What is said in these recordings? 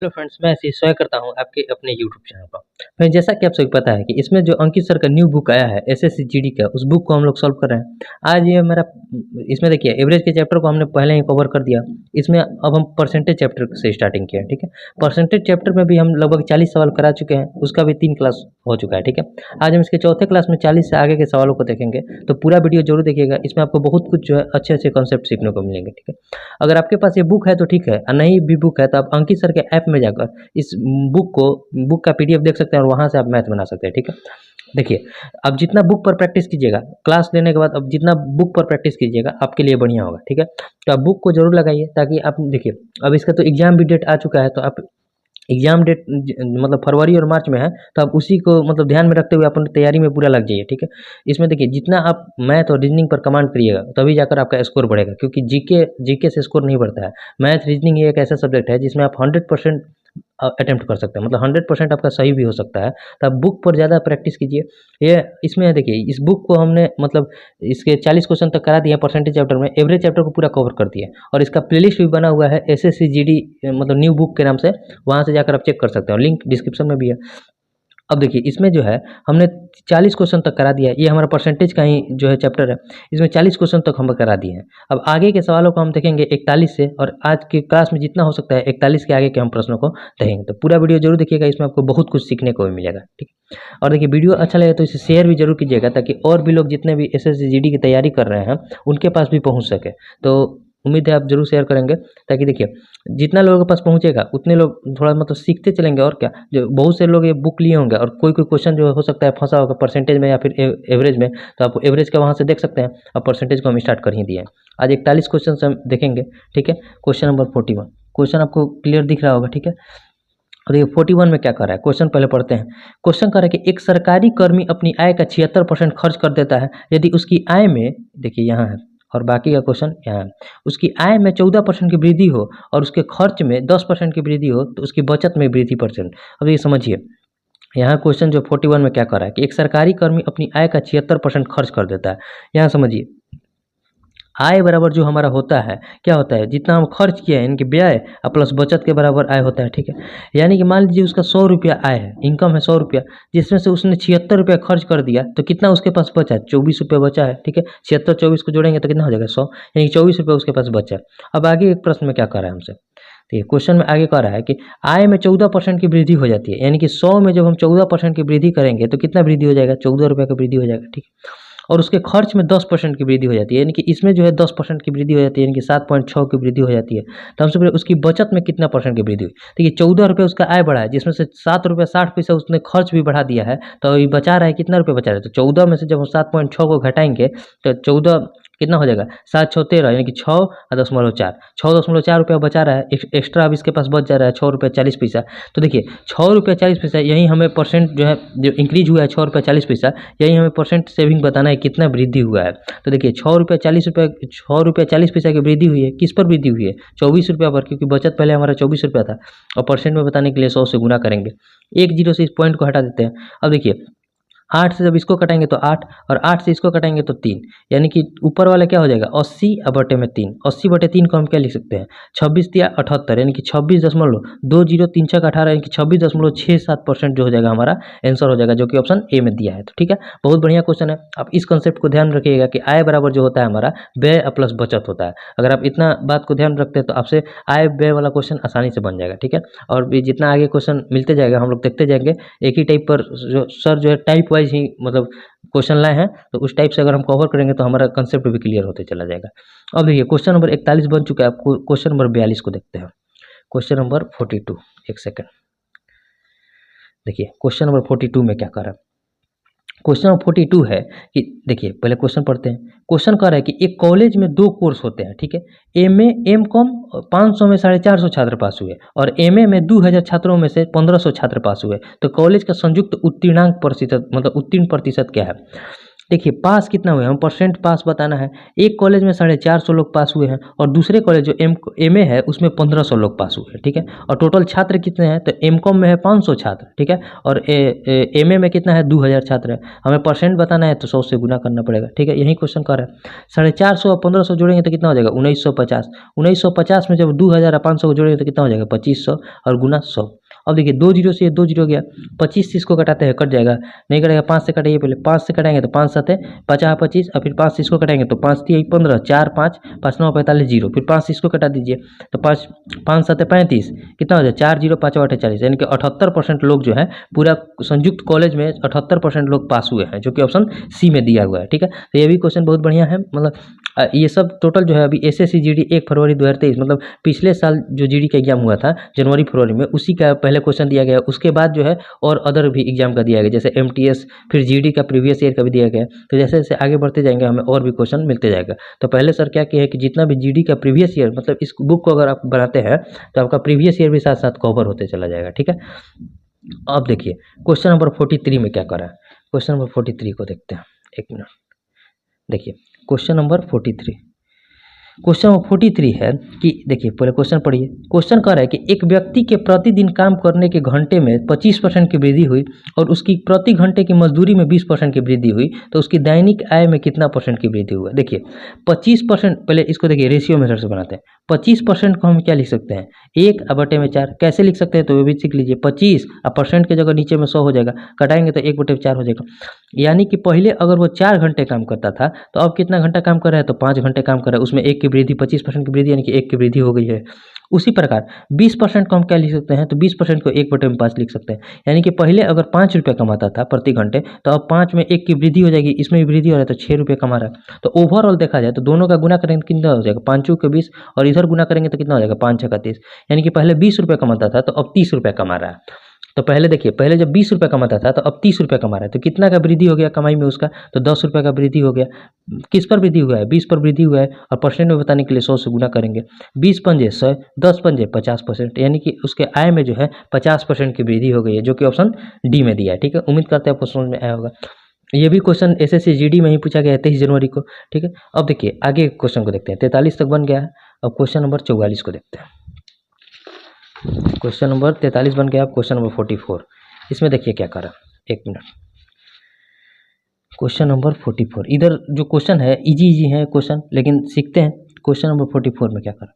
Hello friends, मैं ऐसे स्वागत करता हूँ आपके अपने यूट्यूब चैनल पर। फ्रेंड्स, जैसा कि आप सभी पता है कि इसमें जो अंकित सर का न्यू बुक आया है एसएससी जीडी का, उस बुक को हम लोग सॉल्व कर रहे हैं। आज ये मेरा इसमें देखिए एवरेज के चैप्टर को हमने पहले ही कवर कर दिया। इसमें अब हम परसेंटेज चैप्टर से स्टार्टिंग किया है, ठीक है। परसेंटेज चैप्टर में भी हम लगभग 40 सवाल करा चुके हैं, उसका भी 3 क्लास हो चुका है, ठीक है। आज हम इसके चौथे क्लास में 40 से आगे के सवालों को देखेंगे, तो पूरा वीडियो जरूर देखिएगा। इसमें आपको बहुत कुछ जो है अच्छे अच्छे कॉन्सेप्ट सीखने को मिलेंगे, ठीक है। अगर आपके पास ये बुक है तो ठीक है, और नहीं भी बुक है तो आप अंकित सर के ऐप में जाकर इस बुक का पीडीएफ देख सकते हैं और वहाँ से आप मैथ बना सकते हैं, ठीक है। देखिए, अब जितना बुक पर प्रैक्टिस कीजिएगा क्लास लेने के बाद, अब जितना बुक पर प्रैक्टिस कीजिएगा आपके लिए बढ़िया होगा, ठीक है। तो आप बुक को जरूर लगाइए ताकि आप देखिए, अब इसका तो एग्जाम भी डेट आ चुका है, तो आप एग्जाम डेट मतलब फरवरी और मार्च में है, तो आप उसी को मतलब ध्यान में रखते हुए अपनी तैयारी में पूरा लग जाइए, ठीक है। इसमें देखिए, जितना आप मैथ और रीजनिंग पर कमांड करिएगा तभी जाकर आपका स्कोर बढ़ेगा, क्योंकि जीके से स्कोर नहीं बढ़ता है। मैथ रीजनिंग ये एक ऐसा सब्जेक्ट है जिसमें आप 100% अटेम्प्ट कर सकते हैं, मतलब 100% आपका सही भी हो सकता है। तो आप बुक पर ज़्यादा प्रैक्टिस कीजिए। ये इसमें देखिए, इस बुक को हमने मतलब इसके 40 क्वेश्चन तक करा दिए हैं परसेंटेज चैप्टर में, एवरेज चैप्टर को पूरा कवर कर दिए और इसका प्लेलिस्ट भी बना हुआ है एसएससी जीडी मतलब न्यू बुक के नाम से, वहाँ से जाकर आप चेक कर सकते हो, लिंक डिस्क्रिप्शन में भी है। अब देखिए, इसमें जो है हमने 40 क्वेश्चन तक करा दिया है। ये हमारा परसेंटेज का ही जो है चैप्टर है, इसमें 40 क्वेश्चन तक हम करा दिए हैं। अब आगे के सवालों को हम देखेंगे 41 से, और आज की क्लास में जितना हो सकता है 41 के आगे के हम प्रश्नों को देखेंगे। तो पूरा वीडियो जरूर देखिएगा, इसमें आपको बहुत कुछ सीखने को भी मिलेगा, ठीक है। और देखिए, वीडियो अच्छा लगे तो इसे शेयर भी जरूर कीजिएगा, ताकि और भी लोग जितने भी एसएससी जीडी की तैयारी कर रहे हैं उनके पास भी पहुँच सके। तो उम्मीद है आप जरूर शेयर करेंगे, ताकि देखिए जितना लोगों के पास पहुंचेगा उतने लोग थोड़ा मतलब सीखते चलेंगे। और क्या, जो बहुत से लोग ये बुक लिए होंगे और कोई कोई क्वेश्चन जो हो सकता है फंसा होगा परसेंटेज में या फिर एवरेज में, तो आप एवरेज का वहाँ से देख सकते हैं। अब परसेंटेज को हम स्टार्ट कर ही दिए हैं। आज 41 क्वेश्चन हम देखेंगे, ठीक है। क्वेश्चन नंबर 41, क्वेश्चन आपको क्लियर दिख रहा होगा, ठीक है। और देखिए 41 में क्या कर रहा है, क्वेश्चन पहले पढ़ते हैं। क्वेश्चन कर रहा है कि एक सरकारी कर्मी अपनी आय का 76% खर्च कर देता है। यदि उसकी आय में, देखिए यहाँ है और बाकी का क्वेश्चन यहाँ है, उसकी आय में 14% की वृद्धि हो और उसके खर्च में 10% की वृद्धि हो, तो उसकी बचत में वृद्धि परसेंट। अब ये समझिए, यहाँ क्वेश्चन जो 41 में क्या कर रहा है कि एक सरकारी कर्मी अपनी आय का 76% खर्च कर देता है। यहाँ समझिए, आय बराबर जो हमारा होता है, क्या होता है, जितना हम खर्च किया है यानी कि व्यय प्लस बचत के बराबर आय होता है, ठीक है। यानी कि मान लीजिए उसका 100 रुपया आय है, इनकम है 100 रुपया, जिसमें से उसने 76 रुपया खर्च कर दिया, तो कितना उसके पास बचा है, 24 रुपया बचा है, ठीक है। 76 24 को जोड़ेंगे तो कितना हो जाएगा, 100, यानी कि 24 रुपया उसके पास बचा है। अब आगे एक प्रश्न में क्या कर रहा है हमसे, देखिए क्वेश्चन में आगे कह रहा है कि आय में 14% की वृद्धि हो जाती है, यानी कि 100 में जब हम 14% की वृद्धि करेंगे तो कितना वृद्धि हो जाएगा, 14 रुपये का वृद्धि हो जाएगा, ठीक है। और उसके खर्च में 10% की वृद्धि हो जाती है, यानी कि इसमें जो है 10% की वृद्धि हो जाती है, यानी कि 7.6 की वृद्धि हो जाती है। तो हमसे पहले उसकी बचत में कितना परसेंट की वृद्धि हुई, देखिए 14 रुपये उसका आय बढ़ा है, जिसमें से 7 रुपये 60 पैसा उसने खर्च भी बढ़ा दिया है, तो ये बचा रहा है कितना रुपये बचा रहा है, तो 14 में से जब हम 7.6 को घटाएंगे तो 14 कितना हो जाएगा, 7 6 13, यानी कि 6.4 6.4 रुपया बचा रहा है एक्स्ट्रा। अब इसके पास बच जा रहा है 6 रुपये 40 पैसा। तो देखिए 6 रुपये 40 पैसा, यही हमें परसेंट जो है, जो इंक्रीज हुआ है 6 रुपये 40 पैसा, यही हमें परसेंट सेविंग बताना है कितना वृद्धि हुआ है। तो देखिए 6 रुपये 40 पैसा की वृद्धि हुई है, किस पर वृद्धि हुई है, 24 रुपया पर, क्योंकि बचत पहले हमारा 24 रुपया था। और परसेंट में बताने के लिए 100 से गुना करेंगे, एक जीरो से इस पॉइंट को हटा देते हैं। अब देखिए 8 से जब इसको कटाएंगे तो 8, और 8 से इसको कटाएंगे तो 3, यानी कि ऊपर वाला क्या हो जाएगा, 80 बटे में 3, 80 बटे 3 को हम क्या लिख सकते हैं, 26 या 78, यानी कि 26.20 18, यानी कि 26.67% जो हो जाएगा हमारा आंसर हो जाएगा, जो कि ऑप्शन ए में दिया है। तो ठीक है, बहुत बढ़िया क्वेश्चन है। आप इस कंसेप्ट को ध्यान रखिएगा कि आय बराबर जो होता है हमारा व्यय प्लस बचत होता है। अगर आप इतना बात को ध्यान रखते हैं तो आपसे आय व्यय वाला क्वेश्चन आसानी से बन जाएगा, ठीक है। और भी जितना आगे क्वेश्चन मिलते जाएगा हम लोग देखते जाएंगे, एक ही टाइप पर जो सर जो है टाइप वाइज ही मतलब क्वेश्चन लाए हैं, तो उस टाइप से अगर हम कवर करेंगे तो हमारा कंसेप्ट भी क्लियर होते चला जाएगा। अब देखिए क्वेश्चन नंबर 41 बन चुका है, आपको क्वेश्चन नंबर 42 को देखते हैं। क्वेश्चन नंबर 42, एक सेकेंड, देखिए क्वेश्चन नंबर 42 में क्या कर रहा है। क्वेश्चन नंबर 42 है कि देखिए पहले क्वेश्चन पढ़ते हैं। क्वेश्चन कह रहा है कि एक कॉलेज में 2 कोर्स होते हैं, ठीक है। एमए एम कॉम 500 में 450 छात्र पास हुए, और एमए में 2000 छात्रों में से 1500 छात्र पास हुए, तो कॉलेज का संयुक्त उत्तीर्णांक प्रतिशत मतलब उत्तीर्ण प्रतिशत क्या है। देखिए पास कितना हुए, हम परसेंट पास बताना है। एक कॉलेज में 450 लोग पास हुए हैं और दूसरे कॉलेज जो MA है उसमें 1500 लोग पास हुए हैं, ठीक है। और टोटल छात्र कितने हैं, तो MCOM में है 500 छात्र, ठीक है, और MA में कितना है 2000 छात्र है। हमें परसेंट बताना है तो 100 से गुना करना पड़ेगा, ठीक है। यही क्वेश्चन कर रहा है। 450 और 1500 जोड़ेंगे तो कितना हो जाएगा 1950। 1950 में जब 2000 और 500 को जोड़ेंगे तो कितना हो जाएगा 2500 और गुना 100। अब देखिए 2 जीरो से 2 जीरो गया, 25 से इसको घटाते हैं, कट जाएगा, नहीं कटेगा, 5 से कटाइए, पहले 5 से कटाएंगे तो 5 7 है 50 25, और फिर 5 से इसको कटाएंगे तो 5 3 15, 4 5 5 9 45 जीरो, फिर 5 से इसको कटा दीजिए तो 5 5 7 35, कितना हो जाए 4 जीरो 5 8 40, यानी कि 78% लोग जो है पूरा संयुक्त कॉलेज में 78% लोग पास हुए हैं, जो कि ऑप्शन सी में दिया हुआ है, ठीक है। तो ये भी क्वेश्चन बहुत बढ़िया है, मतलब ये सब टोटल जो है अभी SSC GD 1 फरवरी 2023, मतलब पिछले साल जो GD का एग्जाम हुआ था जनवरी फरवरी में, उसी का पहले क्वेश्चन दिया गया। उसके बाद जो है और अदर भी एग्जाम का दिया गया, जैसे MTS, फिर GD का प्रीवियस ईयर का भी दिया गया। तो जैसे जैसे आगे बढ़ते जाएंगे हमें और भी क्वेश्चन मिलते जाएगा। तो पहले सर क्या किया है कि जितना भी GD का प्रीवियस ईयर, मतलब इस बुक को अगर आप बनाते हैं तो आपका प्रीवियस ईयर भी साथ साथ कवर होते चला जाएगा, ठीक है। अब देखिए क्वेश्चन नंबर 43 में क्या करा है, क्वेश्चन नंबर 43 को देखते हैं, एक मिनट। देखिए क्वेश्चन नंबर 43, क्वेश्चन नंबर 43 है कि देखिए पहले क्वेश्चन पढ़िए। क्वेश्चन कह रहा है कि एक व्यक्ति के प्रतिदिन काम करने के घंटे में 25% की वृद्धि हुई और उसकी प्रति घंटे की मजदूरी में 20% की वृद्धि हुई, तो उसकी दैनिक आय में कितना परसेंट की वृद्धि हुआ। देखिए 25%, पहले इसको देखिए रेशियो मेथड से बनाते हैं। 25% को हम क्या लिख सकते हैं 1/4, कैसे लिख सकते हैं तो वो भी सीख लीजिए। 25 और परसेंट की जगह नीचे में 100 हो जाएगा, कटाएंगे तो 1/4 हो जाएगा। यानी कि पहले अगर वो 4 घंटे काम करता था तो अब कितना घंटा काम कर रहा है, तो 5 घंटे काम कर रहा है, उसमें 1 की वृद्धि, 25% की वृद्धि, यानी कि 1 की वृद्धि हो गई है। उसी प्रकार 20% को हम क्या लिख सकते हैं, तो 20% को 1/5 लिख सकते हैं। यानी कि पहले अगर 5 रुपये कमाता था प्रति घंटे, तो अब 5 में 1 की वृद्धि हो जाएगी, इसमें भी वृद्धि हो रहा है तो 6 रुपये कमा रहा है। तो ओवरऑल देखा जाए तो दोनों का गुना करेंगे तो कितना हो जाएगा 5 के 20, और इधर गुना करेंगे तो कितना हो जाएगा 5 6 30। यानी कि पहले 20 रुपये कमाता था तो अब 30 रुपये कमा रहा है। तो पहले देखिए, पहले जब 20 रुपये कमाता था तो अब 30 रुपये कमा रहा है, तो कितना का वृद्धि हो गया कमाई में उसका, तो 10 रुपये का वृद्धि हो गया। किस पर वृद्धि हुआ है, 20 पर वृद्धि हुआ है, और परसेंट में बताने के लिए 100 से गुना करेंगे। 20 पंजे 100, 10 पंजे 50%, यानी कि उसके आय में जो है 50% की वृद्धि हो गई है, जो कि ऑप्शन डी में दिया है, ठीक है। उम्मीद करते हैं आपको समझ में आया होगा। ये भी क्वेश्चन SSC GD में ही पूछा गया है 23 जनवरी को, ठीक है। अब देखिए आगे क्वेश्चन को देखते हैं, 43 तक बन गया है। अब क्वेश्चन नंबर 44 को देखते हैं। क्वेश्चन नंबर 43 बन गया। क्वेश्चन नंबर 44, इसमें देखिए क्या करा, एक मिनट। क्वेश्चन नंबर 44, इधर जो क्वेश्चन है इजी है क्वेश्चन, लेकिन सीखते हैं। क्वेश्चन नंबर 44 में क्या करा,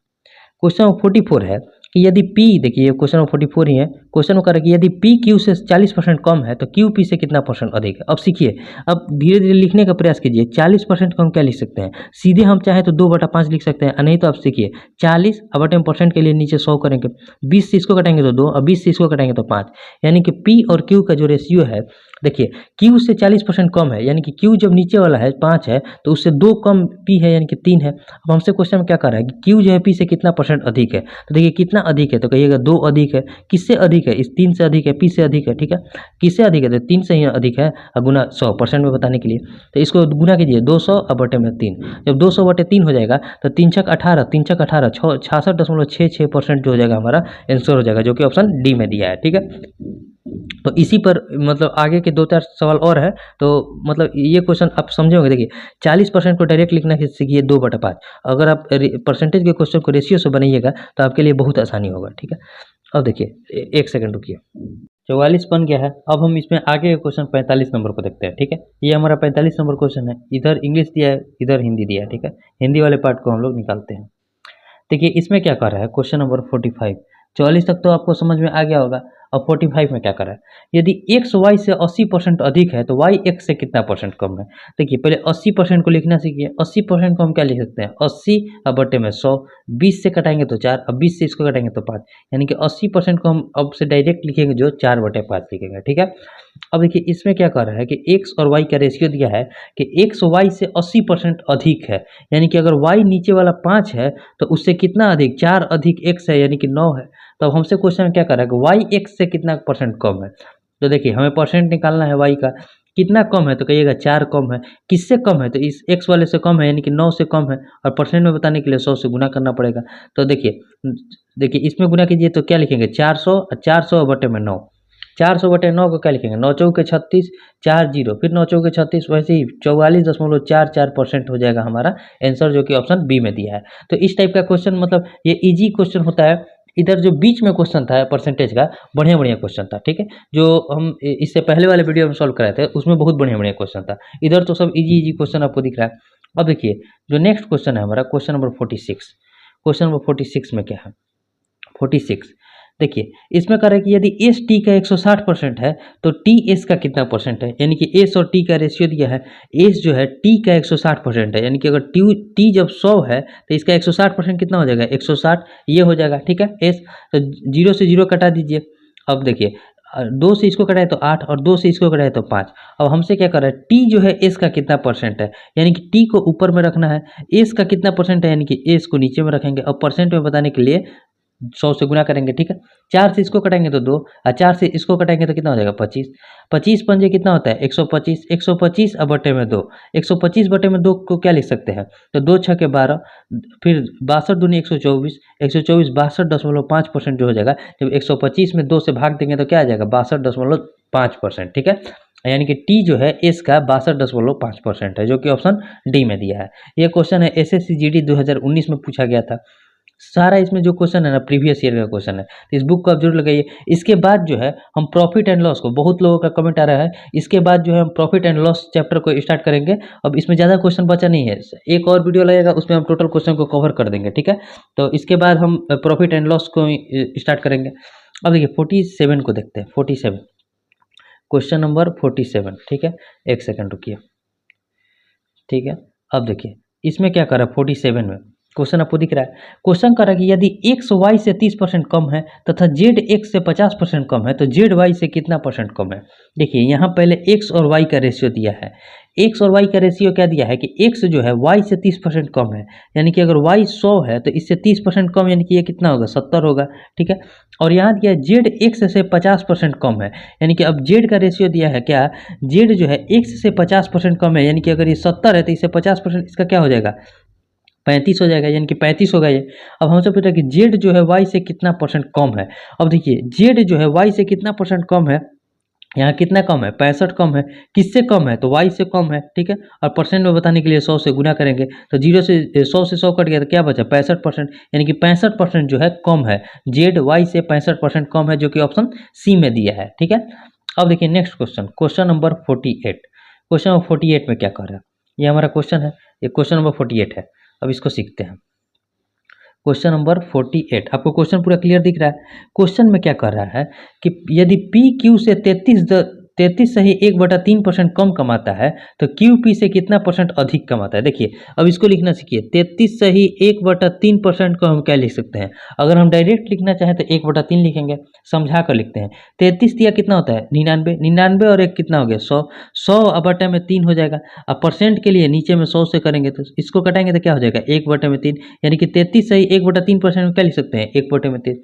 क्वेश्चन नंबर 44 है कि यदि P, देखिए क्वेश्चन नंबर 44 ही है। क्वेश्चन में कह रहा है कि यदि P Q से 40% कम है तो Q P से कितना परसेंट अधिक है। अब सीखिए, अब धीरे धीरे लिखने का प्रयास कीजिए। 40% को हम क्या लिख सकते हैं, सीधे हम चाहे तो 2/5 लिख सकते हैं, नहीं तो आप सीखिए 40 और बटे में परसेंट के लिए नीचे 100 करेंगे, 20 से इसको कटाएंगे तो 2 और 20 से इसको कटाएंगे तो 5, यानी कि P और Q का जो रेशियो है, देखिए Q से 40% कम है, यानी कि Q जब नीचे वाला है 5 है तो उससे 2 कम P है, यानी कि 3 है। अब हमसे क्वेश्चन में क्या कर रहा है कि Q जो है P से कितना परसेंट अधिक है, तो देखिए कितना अधिक है, तो कहिएगा 2 अधिक है। किससे अधिक है, इस 3 से अधिक है, P से अधिक है, ठीक है। किससे अधिक है, तो 3 से ही अधिक है, और गुना 100% में बताने के लिए, तो इसको गुना कीजिए 200 और बटे में 3। जब 200 बटे 3 हो जाएगा तो 3 छक 18, 3 छक 18, 66.66% जो हो जाएगा हमारा आंसर हो जाएगा, जो कि ऑप्शन डी में दिया है, ठीक है। तो इसी पर मतलब आगे के 2-4 सवाल और है, तो मतलब ये क्वेश्चन आप समझे होंगे। देखिए 40% को डायरेक्ट लिखना सीखिए 2/5। अगर आप परसेंटेज के क्वेश्चन को रेशियो से बनाइएगा तो आपके लिए बहुत आसानी होगा, ठीक है। अब देखिए एक सेकंड रुकिए, 44 बन गया है। अब हम इसमें आगे क्वेश्चन 45 नंबर को देखते हैं, ठीक है। ये हमारा 45 नंबर क्वेश्चन है, इधर इंग्लिश दिया है, इधर हिंदी दिया है, ठीक है। हिंदी वाले पार्ट को हम लोग निकालते हैं। देखिए इसमें क्या कर रहा है, क्वेश्चन नंबर 45, 44 तक तो आपको समझ में आ गया होगा। अब 45 में क्या कर रहा है, यदि x y से 80% अधिक है तो y x से कितना परसेंट कम है। देखिए पहले 80% को लिखना सीखिए। 80% को हम क्या लिख सकते हैं, 80 और बटे में 100, 20 से कटाएंगे तो 4 और 20 से इसको कटाएंगे तो 5, यानी कि 80% को हम अब से डायरेक्ट लिखेंगे जो 4/5 लिखेंगे, ठीक है। अब देखिए इसमें क्या कर रहा है कि x और y का रेशियो दिया है कि x y से 80% अधिक है, यानी कि अगर y नीचे वाला 5 है तो उससे कितना अधिक, 4 अधिक x है, यानी कि 9 है। तो अब हमसे क्वेश्चन में क्या कर रहा है कि y x से कितना परसेंट कम है। तो देखिए हमें परसेंट निकालना है y का, कितना कम है, तो कहिएगा 4 कम है। किससे कम है, तो इस x वाले से कम है, यानी कि 9 से कम है, और परसेंट में बताने के लिए 100 से गुना करना पड़ेगा। तो देखिए इसमें गुना कीजिए तो क्या लिखेंगे 400 और 400 बटे में 9, 400/9 को क्या लिखेंगे, 9 चौके 36, 4 जीरो, फिर 9 चौके 36, वैसे ही 44.44% हो जाएगा हमारा आंसर, जो कि ऑप्शन बी में दिया है। तो इस टाइप का क्वेश्चन मतलब ये इजी क्वेश्चन होता है। इधर जो बीच में क्वेश्चन था परसेंटेज का, बढ़िया बढ़िया क्वेश्चन था, ठीक है। जो हम इससे पहले वाले वीडियो में सॉल्व कराए थे उसमें बहुत बढ़िया बढ़िया क्वेश्चन था। इधर तो सब इजी इजी क्वेश्चन आपको दिख रहा है। अब देखिए जो नेक्स्ट क्वेश्चन है हमारा, क्वेश्चन नंबर 46। क्वेश्चन नंबर 46 में क्या है, 46 देखिए, इसमें कह रहा है कि यदि एस टी का 160% है तो टी एस का कितना परसेंट है, यानी कि एस और टी का रेशियो दिया है। एस जो है टी का 160% है, यानी कि अगर टी जब 100 है तो इसका 160% कितना हो जाएगा, 160 ये हो जाएगा, ठीक है। एस तो 0 से 0 कटा दीजिए। अब देखिए 2 से इसको कटाए तो 8 और 2 से इसको कटाए तो 5। अब हमसे क्या कर रहा है, टी जो है एस का कितना परसेंट है, यानी कि टी को ऊपर में रखना है, एस का कितना परसेंट है यानी कि एस को नीचे में रखेंगे। और परसेंट में बताने के लिए 100 से गुना करेंगे, ठीक है। 4 से इसको कटाएंगे तो 2 और 4 से इसको कटाएंगे तो कितना हो जाएगा, 25। 25 पंजे कितना होता है, 125। 125 अब बटे में 2, 125 बटे में 2 को क्या लिख सकते हैं, तो 2 छः के 12, फिर 62 दूनी 124, 124 62.5% जो हो जाएगा। जब 125 में 2 से भाग देंगे तो क्या आ जाएगा, 62.5%, ठीक है। यानी कि टी जो है एस का 62.5% है, जो कि ऑप्शन डी में दिया है। यह क्वेश्चन है एसएससी जीडी 2019 में पूछा गया था। सारा इसमें जो क्वेश्चन है ना प्रीवियस ईयर का क्वेश्चन है, तो इस बुक को आप जरूर लगाइए। इसके बाद जो है हम प्रॉफिट एंड लॉस को, बहुत लोगों का कमेंट आ रहा है, इसके बाद जो है हम प्रॉफिट एंड लॉस चैप्टर को स्टार्ट करेंगे। अब इसमें ज़्यादा क्वेश्चन बचा नहीं है, एक और वीडियो लगेगा उसमें हम टोटल क्वेश्चन को कवर कर देंगे, ठीक है। तो इसके बाद हम प्रॉफिट एंड लॉस को स्टार्ट करेंगे। अब देखिए 47 को देखते हैं, 47 क्वेश्चन नंबर 47, ठीक है। एक सेकंड रुकिए, ठीक है। अब देखिए इसमें क्या कर रहा है, 47 में क्वेश्चन आपको दिख रहा है। क्वेश्चन कर रहा है कि यदि एक्स वाई से 30% कम है तथा जेड एक्स से 50% कम है तो जेड वाई से कितना परसेंट कम है। देखिए यहाँ पहले एक्स और वाई का रेशियो दिया है। एक्स और वाई का रेशियो क्या दिया है कि एक्स जो है वाई से 30% कम है, यानी कि अगर वाई 100 है तो इससे 30% कम, यानी कि ये कितना होगा, 70 होगा, ठीक है। और यहाँ दिया है जेड एक्स से 50% कम है, यानी कि अब जेड का रेशियो दिया है क्या, जेड जो है एक्स से 50% कम है, यानी कि अगर ये 70 है तो इससे 50% इसका क्या हो जाएगा, 35 हो जाएगा, यानी कि 35 होगा ये। अब हमसे पूछा कि जेड जो है वाई से कितना परसेंट कम है। अब देखिए जेड जो है वाई से कितना परसेंट कम है, यहाँ कितना कम है, 65 कम है। किससे कम है, तो वाई से कम है, ठीक है। और परसेंट में बताने के लिए 100 से गुना करेंगे तो 0 से 100 से 100 कट गया तो क्या बचा, 65%, यानी कि 65% जो है कम है, जेड वाई से 65% कम है, जो कि ऑप्शन सी में दिया है, ठीक है। अब देखिए next question, question number 48। Question number 48 में क्या कर रहा है, ये हमारा क्वेश्चन है, ये क्वेश्चन नंबर 48 है। अब इसको सीखते हैं। क्वेश्चन नंबर 48, आपको क्वेश्चन पूरा क्लियर दिख रहा है। क्वेश्चन में क्या कर रहा है कि यदि पी क्यू से 33 से ही 1/3% कम कमाता है तो क्यू पी से कितना परसेंट अधिक कमाता है। देखिए अब इसको लिखना सीखिए, 33 से ही 1/3% को हम क्या लिख सकते हैं, अगर हम डायरेक्ट लिखना चाहें तो 1/3 लिखेंगे, समझा कर लिखते हैं। 33 दिया कितना होता है, 99, 99 और 1 कितना हो गया, 100, 100 बटे में 3 हो जाएगा। अब परसेंट के लिए नीचे में 100 से करेंगे तो इसको कटाएंगे तो क्या हो जाएगा, 1/3, यानी कि 33 से ही 1/3% में क्या लिख सकते हैं, 1/3।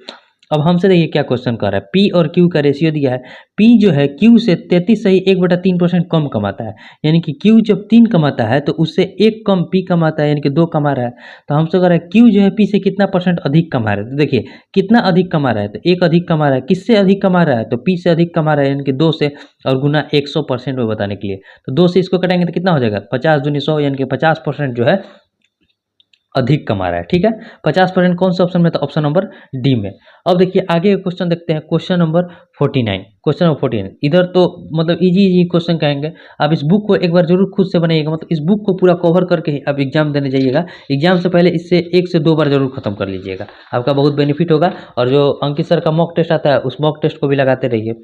अब हमसे देखिए क्या क्वेश्चन कर रहा है, पी और क्यू का रेशियो दिया है। पी जो है क्यू से 33 से ही 1/3% कम कमाता है, यानी कि क्यू जब 3 कमाता है तो उससे 1 कम पी कमाता है, यानी कि 2 कमा रहा है। तो हमसे कह रहा है क्यू जो है पी से कितना परसेंट अधिक कमा रहा है। तो देखिए कितना अधिक कमा रहा है, तो 1 अधिक कमा रहा है। किससे अधिक कमा रहा है, तो पी से अधिक कमा रहा है, यानी कि 2 से, और गुना 100% में बताने के लिए तो 2 से इसको कटाएंगे तो कितना हो जाएगा, 50 दूनी 100, यानी कि 50% जो है अधिक कमा रहा है, ठीक है। 50% कौन सा ऑप्शन में, तो ऑप्शन नंबर डी में। अब देखिए आगे क्वेश्चन देखते हैं, क्वेश्चन नंबर 49। क्वेश्चन नंबर 49 इधर तो मतलब इजी इजी क्वेश्चन कहेंगे। आप इस बुक को एक बार जरूर खुद से बनाइएगा, मतलब इस बुक को पूरा कवर करके ही आप एग्जाम देने जाइएगा। एग्जाम से पहले इससे 1 से 2 बार जरूर खत्म कर लीजिएगा, आपका बहुत बेनिफिट होगा। और जो अंकित सर का मॉक टेस्ट आता है उस मॉक टेस्ट को भी लगाते रहिए।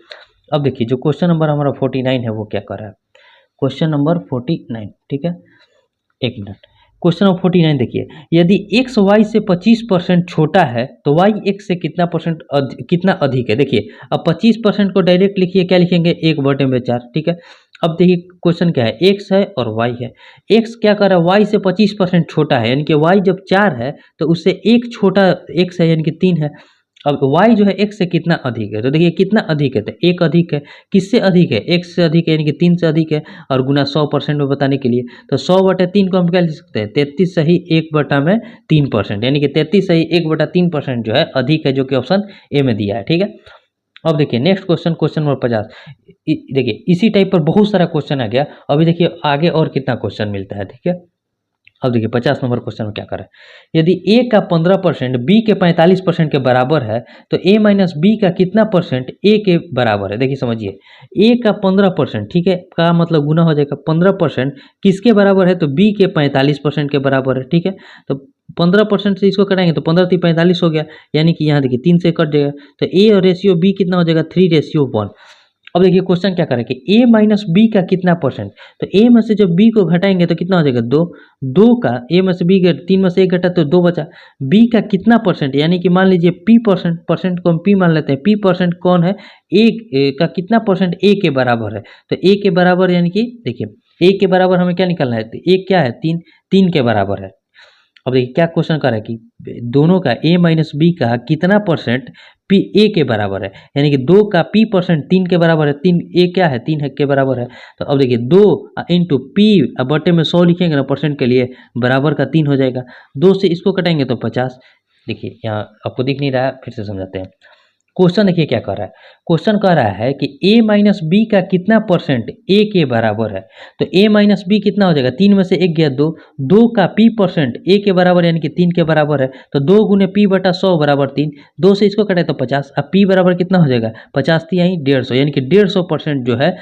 अब देखिए जो क्वेश्चन नंबर हमारा 49 है वो क्या कर रहा है, क्वेश्चन नंबर 49, ठीक है, एक मिनट। क्वेश्चन नंबर 49 देखिए, यदि एक्स वाई से 25% छोटा है तो वाई एक्स से कितना परसेंट कितना अधिक है। देखिए अब 25% को डायरेक्ट लिखिए, क्या लिखेंगे, 1/4, ठीक है। अब देखिए क्वेश्चन क्या है, एक्स है और वाई है। एक्स क्या कर रहा है, वाई से 25% छोटा है, यानी कि वाई जब 4 है तो उससे एक छोटा एक्स है, यानी कि 3 है। अब y जो है x से कितना अधिक है, तो देखिए कितना अधिक है, तो 1 अधिक है। किससे अधिक है, x से अधिक है, यानी कि 3 से अधिक है। और गुना 100% में बताने के लिए तो 100/3 को हम क्या लिख सकते हैं, 33 से ही 1/3%, यानी कि 33 से ही 1/3% जो है अधिक है, जो कि ऑप्शन ए में दिया है, ठीक है। अब देखिए नेक्स्ट क्वेश्चन, क्वेश्चन नंबर 50। देखिए इसी टाइप पर बहुत सारा क्वेश्चन आ गया। अभी देखिए आगे और कितना क्वेश्चन मिलता है, ठीक है। अब देखिए 50 नंबर क्वेश्चन में क्या करें। यदि ए का 15% बी के 45% के बराबर है तो ए माइनस बी का कितना परसेंट ए के बराबर है। देखिए समझिए, ए का 15%, ठीक है, का मतलब गुना हो जाएगा 15% किसके बराबर है, तो बी के 45% के बराबर है, ठीक है। तो 15% से इसको कटाएंगे तो 15 3 45 हो गया, यानी कि यहाँ देखिए 3 से कट जाएगा, तो ए और रेशियो बी कितना हो जाएगा 3:1। अब देखिए क्वेश्चन क्या करें कि ए माइनस बी का कितना परसेंट, तो ए में से जब बी को घटाएंगे तो कितना हो जाएगा 2, 2 का ए में से बी 3 में से 1 घटा तो 2 बचा। बी का कितना परसेंट, यानी कि मान लीजिए पी परसेंट, परसेंट को हम पी मान लेते हैं, पी परसेंट कौन है, ए का कितना परसेंट ए के बराबर है। तो ए के बराबर यानी कि देखिए ए के बराबर हमें क्या निकालना है, तो ए क्या है 3, 3 के बराबर है। अब देखिए क्या क्वेश्चन कर रहा है कि दोनों का ए माइनस बी का कितना परसेंट पी ए के बराबर है, यानी कि 2 का पी परसेंट 3 के बराबर है, 3 ए क्या है 3 है के बराबर है। तो अब देखिए 2 इंटू पी, अब बटे में 100 लिखेंगे ना परसेंट के लिए, बराबर का 3 हो जाएगा, 2 से इसको कटेंगे तो 50। देखिए यहाँ आपको दिख नहीं रहा है, फिर से समझाते हैं। क्वेश्चन देखिए क्या कर रहा है, क्वेश्चन कह रहा है कि a माइनस बी का कितना परसेंट a के बराबर है। तो a माइनस बी कितना हो जाएगा, 3 में से 1 गया 2, 2 का p परसेंट a के बराबर यानी कि 3 के बराबर है, तो 2 गुने p बटा 100 बराबर 3, 2 से इसको कटे तो 50। अब p बराबर कितना हो जाएगा 50 थी यहीं 150, यानी कि 150% जो है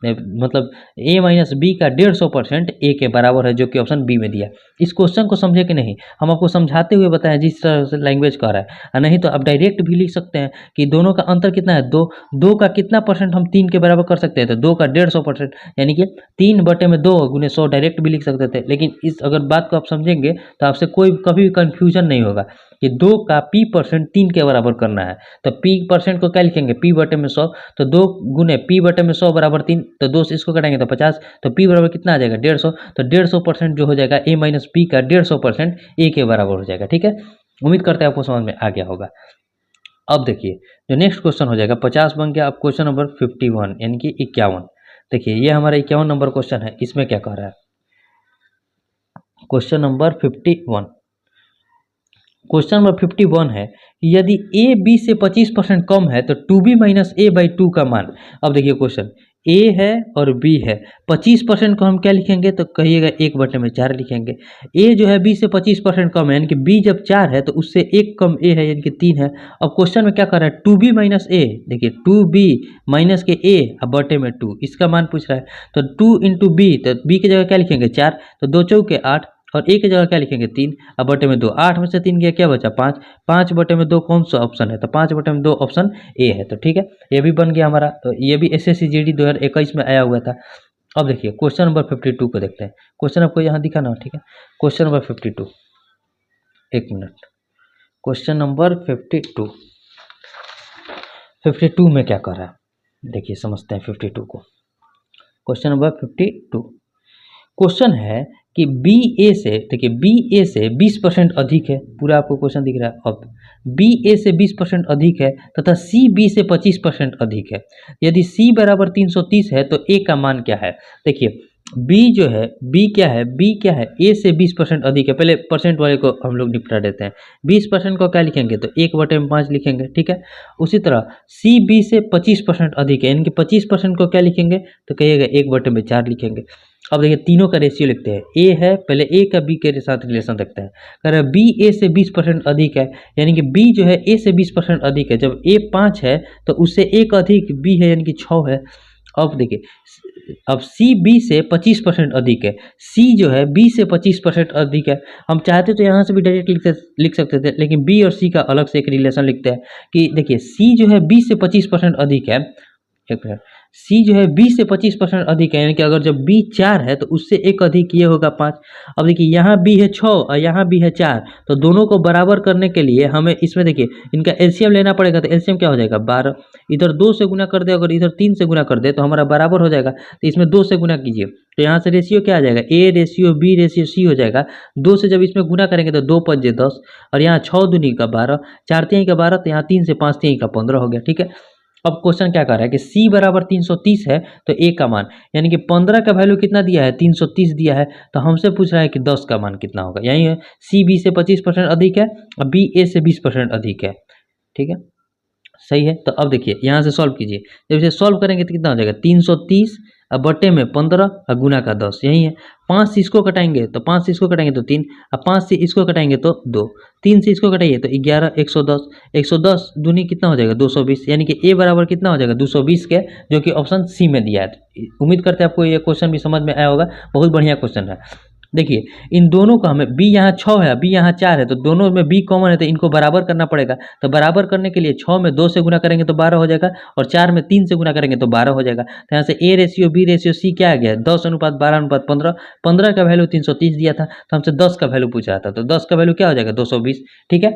मतलब a माइनस बी का 150% a के बराबर है, जो कि ऑप्शन बी में दिया। इस क्वेश्चन को समझे कि नहीं, हम आपको समझाते हुए बताएं जिस तरह से लैंग्वेज कह रहा है, और नहीं तो आप डायरेक्ट भी लिख सकते हैं कि दोनों का अंतर कितना है 2, 2 का कितना परसेंट हम 3 के बराबर कर सकते हैं, तो 2 का 150%, यानी कि 3 बटे में 2 गुने 100 डायरेक्ट भी लिख सकते थे। लेकिन इस अगर बात को आप समझेंगे तो आपसे कोई कभी भी कन्फ्यूजन नहीं होगा कि 2 का p परसेंट 3 के बराबर करना है। तो p परसेंट को क्या लिखेंगे, p बटे में 100, तो 2 गुने p बटे में 100 बराबर 3, तो 2 से इसको कटाएंगे तो 50, तो p बराबर कितना आ जाएगा 150, तो 150% जो हो जाएगा a माइनस बी का 150% a के बराबर हो जाएगा, ठीक है। उम्मीद करते हैं आपको समझ में आ गया होगा। अब देखिए जो नेक्स्ट क्वेश्चन हो जाएगा 50 बन गया। अब क्वेश्चन नंबर 51 यानी कि 51। देखिए ये हमारा 51 नंबर क्वेश्चन है, इसमें क्या कह रहा है, क्वेश्चन नंबर 51। क्वेश्चन नंबर 51 है यदि a b से 25% कम है तो 2b माइनस a बाई 2 का मान। अब देखिए क्वेश्चन a है और b है, 25% को हम क्या लिखेंगे, तो कहिएगा 1 बटे में 4 लिखेंगे। a जो है b से 25% कम है, यानी कि b जब 4 है तो उससे 1 कम a है, यानी कि 3 है। अब क्वेश्चन में क्या कर रहा है 2b माइनस a, देखिए 2b माइनस के a अब बटे में 2, इसका मान पूछ रहा है। तो 2 इंटू बी, तो b की जगह क्या लिखेंगे 4, तो 2 चौके 8, और ए की जगह क्या लिखेंगे 3, अब बटे में 2, 8 में से 3 गया क्या बचा 5, 5 बटे में 2 कौन सा ऑप्शन है, तो 5 बटे में 2 ऑप्शन ए है। तो ठीक है, ये भी बन गया हमारा। तो ये भी एसएससी जीडी 2021 में आया हुआ था। अब देखिए क्वेश्चन नंबर 52 को देखते हैं। क्वेश्चन आपको यहाँ दिखा ना, ठीक है। क्वेश्चन नंबर 52, एक मिनट, क्वेश्चन नंबर 52 में क्या कर रहा है, देखिए समझते हैं 52 को। क्वेश्चन नंबर 52 क्वेश्चन है कि बी ए से, देखिए बी ए से 20% अधिक है, पूरा आपको क्वेश्चन दिख रहा है। अब बी ए से 20% अधिक है तथा सी बी से 25% अधिक है। यदि सी बराबर 330 है तो ए का मान क्या है। देखिए बी जो है, बी क्या है, बी क्या है ए से 20% अधिक है। पहले परसेंट वाले को हम लोग निपटा देते हैं। 20% को क्या लिखेंगे, तो 1 बटे में 5 लिखेंगे, ठीक है। उसी तरह सी बी से 25% अधिक है, यानी कि 25% को क्या लिखेंगे, तो कहिएगा 1 बटे में 4 लिखेंगे। अब देखिए तीनों का रेशियो लिखते हैं। ए है, पहले ए का बी के साथ रिलेशन रखते हैं। कह रहे हैं बी ए से 20% अधिक है, यानी कि बी जो है ए से 20% अधिक है। जब ए 5 है तो उससे 1 अधिक बी है, यानी कि 6 है। अब देखिए अब सी बी से 25% अधिक है, सी जो है बी से 25% अधिक है। हम चाहते तो यहाँ से भी डायरेक्ट लिख सकते थे, लेकिन बी और सी का अलग से एक रिलेशन लिखते हैं कि देखिए सी जो है बी से 25% अधिक है, एक मिनट, सी जो है बी से 25% अधिक है, यानी कि अगर जब बी 4 है तो उससे 1 अधिक ये होगा 5। अब देखिए यहाँ बी है 6 और यहाँ बी है 4, तो दोनों को बराबर करने के लिए हमें इसमें देखिए इनका एलसीएम लेना पड़ेगा। तो एलसीएम क्या हो जाएगा 12, इधर 2 से गुना कर दे, अगर इधर 3 से गुना कर दे तो हमारा बराबर हो जाएगा। तो इसमें 2 से गुना कीजिए, तो यहाँ से रेशियो क्या आ जाएगा, A ratio B ratio C हो जाएगा। 2 से जब इसमें गुना करेंगे तो 2 5 10, और यहाँ 6 दूनी का 12, 4 3 का 12, तो यहाँ 3 से 5 3 का 15 हो गया, ठीक है। अब क्वेश्चन क्या कर रहा है कि c बराबर 330 है तो a का मान, यानी कि 15 का वैल्यू कितना दिया है 330 दिया है, तो हमसे पूछ रहा है कि 10 का मान कितना होगा। यही है c b से 25% अधिक है और b a से 20% अधिक है, ठीक है। सही है। तो अब देखिए यहाँ से सॉल्व कीजिए, जब इसे सॉल्व करेंगे तो कितना हो जाएगा 330 अब बटे में 15 और गुना का 10, यही है। 5 से इसको घटाएंगे तो 5 से इसको घटाएंगे तो 3, अब 5 से इसको घटाएंगे तो 2, 3 से इसको घटाइए तो 11, 110, 110 दूनी कितना हो जाएगा 220, यानी कि ए बराबर कितना हो जाएगा 220 के, जो कि ऑप्शन सी में दिया है। उम्मीद करते हैं आपको ये क्वेश्चन भी समझ में आया होगा, बहुत बढ़िया क्वेश्चन है। देखिए इन दोनों का हमें बी यहाँ 6 है, बी यहाँ 4 है, तो दोनों में बी कॉमन है तो इनको बराबर करना पड़ेगा। तो बराबर करने के लिए 6 में 2 से गुना करेंगे तो 12 हो जाएगा, और 4 में 3 से गुना करेंगे तो 12 हो जाएगा। तो यहाँ से A ratio B ratio C क्या आ गया 10:12:15, 15 का वैल्यू 330 दिया था, तो हमसे 10 का वैल्यू पूछा था, तो 10 का वैल्यू क्या हो जाएगा 220। ठीक है।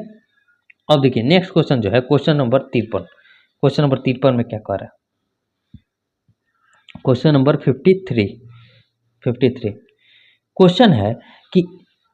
अब देखिए नेक्स्ट क्वेश्चन जो है क्वेश्चन नंबर 53, क्वेश्चन नंबर 53 में क्या कह रहा है, क्वेश्चन नंबर 53 क्वेश्चन है कि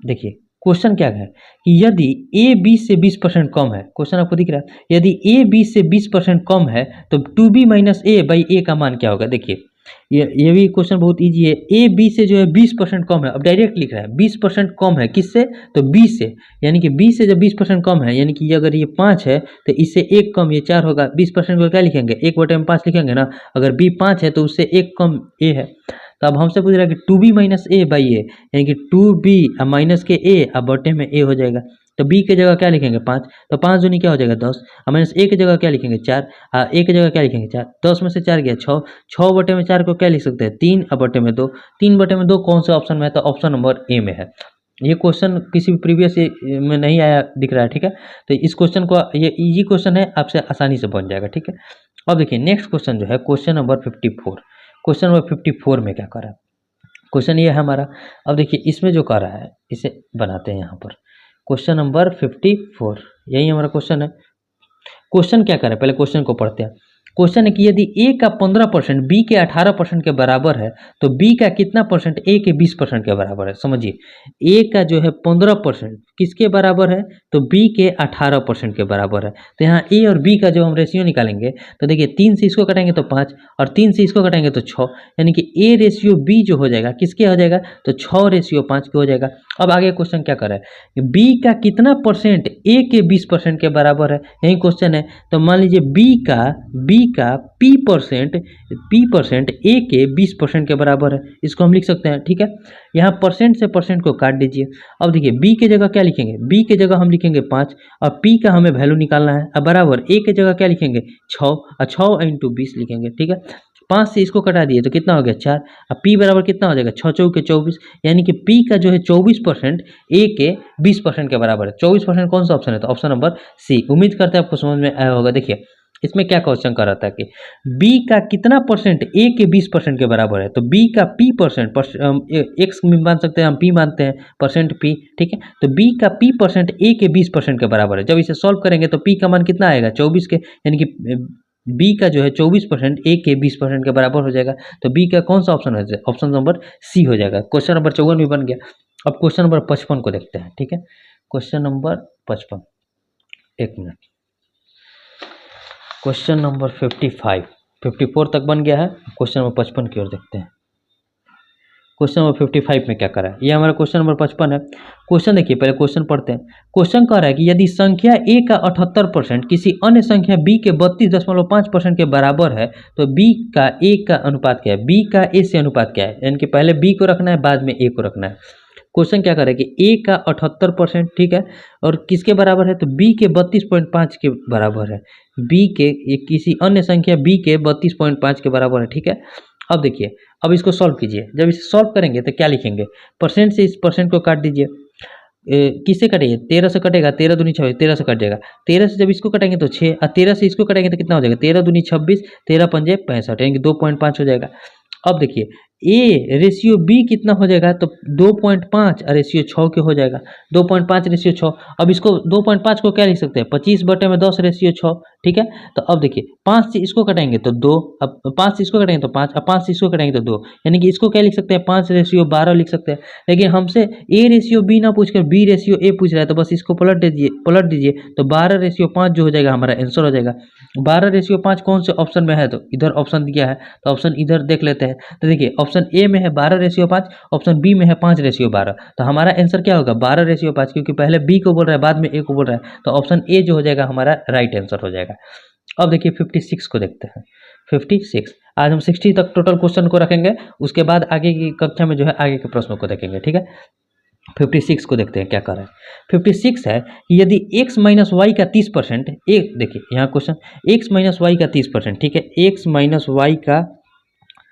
देखिए क्वेश्चन क्या है कि यदि ए 20 से 20% कम है, क्वेश्चन आपको दिख रहा है, यदि ए 20 से 20% कम है तो 2b माइनस ए बाई ए का मान क्या होगा। देखिए ये भी क्वेश्चन बहुत इजी है। ए बी से जो है 20% कम है, अब डायरेक्ट लिख रहा है 20% कम है किससे, तो 20 से, यानी कि 20 से जब 20% कम है, यानी कि अगर ये 5 है तो इससे 1 कम ये 4 होगा। 20% को क्या लिखेंगे 1/5 लिखेंगे ना, अगर बी 5 है तो उससे 1 कम ए है। तो अब हमसे पूछ रहा है कि 2b माइनस ए बाई ए, यानी कि 2b अब माइनस के ए अब बटे में ए हो जाएगा। तो b की जगह क्या लिखेंगे 5, तो 5 दूनी क्या हो जाएगा 10, अब माइनस ए की जगह क्या लिखेंगे 4, ए की जगह क्या लिखेंगे 4, 10 में से 4 गया 6, 6 बटे में 4 को क्या लिख सकते हैं 3, अब बटे में 2, 3 बटे में 2 कौन से ऑप्शन में है, तो ऑप्शन नंबर ए में है। ये क्वेश्चन किसी भी प्रीवियस में नहीं आया दिख रहा है। ठीक है, तो इस क्वेश्चन को, ये इजी क्वेश्चन है, आपसे आसानी से बन जाएगा। ठीक है। अब देखिए नेक्स्ट क्वेश्चन जो है क्वेश्चन नंबर 54, क्वेश्चन नंबर 54 में क्या कर रहा है, क्वेश्चन ये है हमारा। अब देखिए इसमें जो कर रहा है इसे बनाते हैं यहाँ पर, क्वेश्चन नंबर 54 यही हमारा क्वेश्चन है। क्वेश्चन क्या कर रहा है पहले क्वेश्चन को पढ़ते हैं। क्वेश्चन है कि यदि ए का 15% बी के 18% के बराबर है तो बी का कितना परसेंट ए के 20% के बराबर है। समझिए ए का जो है 15% किसके बराबर है, तो बी के 18% के बराबर है। तो यहाँ ए और बी का जो हम रेशियो निकालेंगे तो देखिए 3 से इसको कटेंगे तो 5 और 3 से इसको कटेंगे तो 6, यानी कि ए रेशियो बी जो हो जाएगा किसके हो जाएगा, तो 6 रेशियो 5 के हो जाएगा। अब आगे क्वेश्चन क्या कर रहा है, बी का कितना परसेंट ए के 20% के बराबर है, यही क्वेश्चन है। तो मान लीजिए बी का P परसेंट ए के 20% के बराबर है, इसको हम लिख सकते हैं। ठीक है, यहाँ परसेंट से परसेंट को काट दीजिए। अब देखिए बी के जगह क्या लिखेंगे, बी के जगह हम लिखेंगे 5 और P का हमें वैल्यू निकालना है। अब बराबर ए के जगह क्या लिखेंगे 6 और 6 इंटू 20 लिखेंगे। ठीक है, 5 से इसको कटा दिए तो कितना हो गया 4, अब P बराबर कितना हो जाएगा 6 चौके 24, यानी कि P का जो है 24% ए के 20% के बराबर है। 24% कौन सा ऑप्शन है, तो ऑप्शन नंबर सी। उम्मीद करते हैं आपको समझ में आया होगा। देखिए इसमें क्या क्वेश्चन कर रहा था कि B का कितना परसेंट ए के 20% के बराबर है, तो B का P परसेंट, एक्स मान सकते हैं हम, P मानते हैं परसेंट P। ठीक है, तो B का P परसेंट ए के 20% के बराबर है। जब इसे सॉल्व करेंगे तो P का मान कितना आएगा 24 के, यानी कि B का जो है 24% ए के 20% के बराबर हो जाएगा। तो B का कौन सा ऑप्शन है, ऑप्शन नंबर सी हो जाएगा। क्वेश्चन नंबर 54 भी बन गया। अब क्वेश्चन नंबर 55 को देखते हैं। ठीक है, क्वेश्चन नंबर 55, एक मिनट, क्वेश्चन नंबर 54 तक बन गया है। क्वेश्चन नंबर 55 की ओर देखते हैं। क्वेश्चन नंबर 55 में क्या करा है, ये हमारा क्वेश्चन नंबर 55 है। क्वेश्चन देखिए पहले क्वेश्चन पढ़ते हैं। क्वेश्चन कह रहा है कि यदि संख्या ए का 78% किसी अन्य संख्या बी के 32.5% के बराबर है तो बी का ए का अनुपात क्या है, बी का ए से अनुपात क्या है, यानी कि पहले बी को रखना है बाद में ए को रखना है। क्वेश्चन क्या कर रहा है कि ए का 78%, ठीक है, और किसके बराबर है, तो बी के 32.5 के बराबर है। बी के किसी अन्य संख्या बी के 32.5 के बराबर है। ठीक है, अब देखिए अब इसको सॉल्व कीजिए। जब इसे सॉल्व करेंगे तो क्या लिखेंगे, परसेंट से इस परसेंट को काट दीजिए। किससे कटेगा, 13 से कटेगा, 13 दूनी 26, 13 से कट जाएगा। 13 से जब इसको कटेंगे तो 6 और 13 से इसको कटेंगे तो कितना हो जाएगा, 13 दूनी 26, 13 पंजे 65, यानी कि 2.5 हो जाएगा। अब देखिए ए रेशियो बी कितना हो जाएगा, तो 2.5 और रेशियो 6 के हो जाएगा। 2.5 रेशियो 6, अब इसको 2.5 को क्या लिख सकते हैं 25/10 रेशियो 6। ठीक है, तो अब देखिए 5 से इसको कटेंगे तो 2, अब 5 से इसको कटेंगे तो 5 और 5 से इसको कटेंगे तो 2, यानी कि इसको क्या लिख सकते हैं 5/12 लिख सकते हैं। लेकिन हमसे ए रेशियो बी ना पूछकर बी रेशियो ए पूछ रहा है, तो बस इसको पलट दीजिए तो 12/5 जो हो जाएगा हमारा आंसर हो जाएगा। 12/5 कौन से ऑप्शन में है, तो इधर ऑप्शन दिया है, तो ऑप्शन इधर देख लेते हैं। तो देखिए ऑप्शन ए में है 12/5, ऑप्शन बी में है 5/12, तो हमारा आंसर क्या होगा 12/5, क्योंकि पहले बी को बोल रहा है बाद में ए को बोल रहा है, तो ऑप्शन ए जो हो जाएगा हमारा राइट आंसर हो जाएगा। अब देखिए 56 को देखते हैं। 56 आज हम 60 तक टोटल क्वेश्चन को रखेंगे, उसके बाद आगे की कक्षा में जो है आगे के प्रश्नों को देखेंगे, ठीक है। 56 को देखते हैं क्या कर रहा है। 56 है कि यदि x माइनस वाई का 30%, एक देखिए यहाँ क्वेश्चन x माइनस वाई का 30%, ठीक है, x माइनस वाई का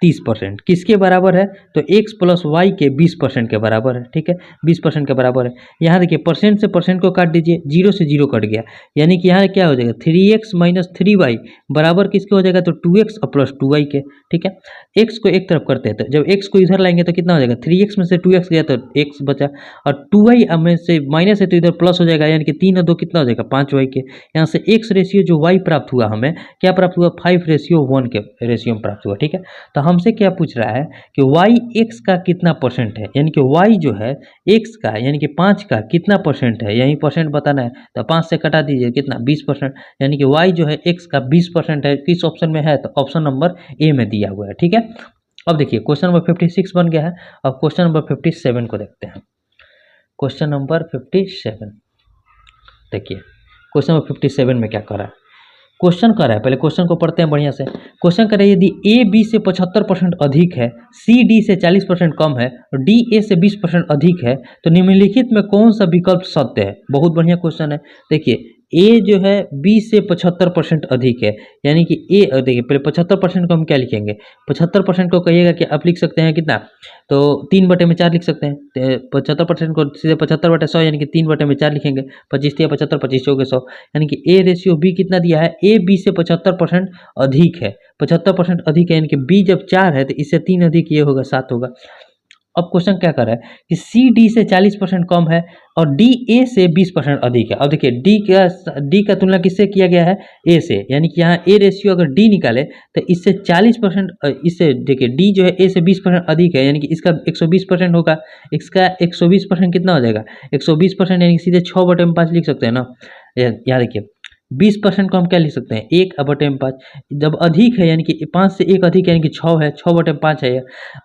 30% किसके बराबर है, तो x प्लस वाई के 20% के बराबर है, ठीक है, 20% के बराबर है। यहाँ देखिए परसेंट से परसेंट को काट दीजिए, 0 से 0 कट गया, यानी कि यहाँ क्या हो जाएगा 3x माइनस 3y बराबर किसके हो जाएगा, तो 2x और प्लस 2y के, ठीक है। x को एक तरफ करते हैं तो जब x को इधर लाएंगे तो कितना हो जाएगा, 3x में से 2x गया तो x बचा, और 2y में से माइनस है तो इधर प्लस हो जाएगा, यानी कि 3 और 2 कितना हो जाएगा 5y के। यहाँ से x रेशियो जो y प्राप्त हुआ, हमें क्या प्राप्त हुआ 5:1 के रेशियो में प्राप्त हुआ, ठीक है। तो हमसे क्या पूछ रहा है कि y x का कितना परसेंट है, यानी कि y जो है x का यानी कि 5 का कितना परसेंट है, यही परसेंट बताना है। तो 5 से कटा दीजिए कितना 20%, यानी कि y जो है x का 20% है। किस ऑप्शन में है, तो ऑप्शन नंबर ए में दिया हुआ है, ठीक है। अब देखिए क्वेश्चन नंबर 56 बन गया है। अब क्वेश्चन नंबर 57 को देखते हैं। क्वेश्चन नंबर 57 देखिए, क्वेश्चन नंबर 57 में क्या कर रहा है, क्वेश्चन कर रहा है, पहले क्वेश्चन को पढ़ते हैं बढ़िया से। क्वेश्चन कर रहा है यदि ए बी से 75% अधिक है, सी डी से 40% कम है और डी ए से 20% अधिक है, तो निम्नलिखित में कौन सा विकल्प सत्य है। बहुत बढ़िया क्वेश्चन है। देखिए ए जो है बी से 75% अधिक है, यानी कि ए देखिए पहले 75% को हम क्या लिखेंगे, 75% को कहिएगा कि आप लिख सकते हैं कितना, तो 3/4 लिख सकते हैं। 75% को सीधे 75/100 यानी कि 3/4 लिखेंगे। 25 या 75, 25 हो गए 100, यानी कि ए रेशियो बी कितना दिया है, ए बी से 75% अधिक है। 75% अधिक है यानी कि बी जब 4 है तो इससे 3 अधिक ये होगा 7 होगा। अब क्वेश्चन क्या कर रहा है कि सी डी से 40% कम है और डी ए से 20% अधिक है। अब देखिए डी का तुलना किससे किया गया है, ए से, यानी कि यहाँ ए रेशियो अगर डी निकाले तो इससे 40%, इससे देखिए डी जो है ए से 20% अधिक है, यानी कि इसका 120% होगा। इसका 120% कितना हो जाएगा, 120% यानी कि सीधे 6/5 लिख सकते हैं ना। यहाँ देखिए 20% को हम क्या लिख सकते हैं, 1/5। जब अधिक है यानी कि 5 से 1 अधिक है यानी कि 6 है, 6/5 है।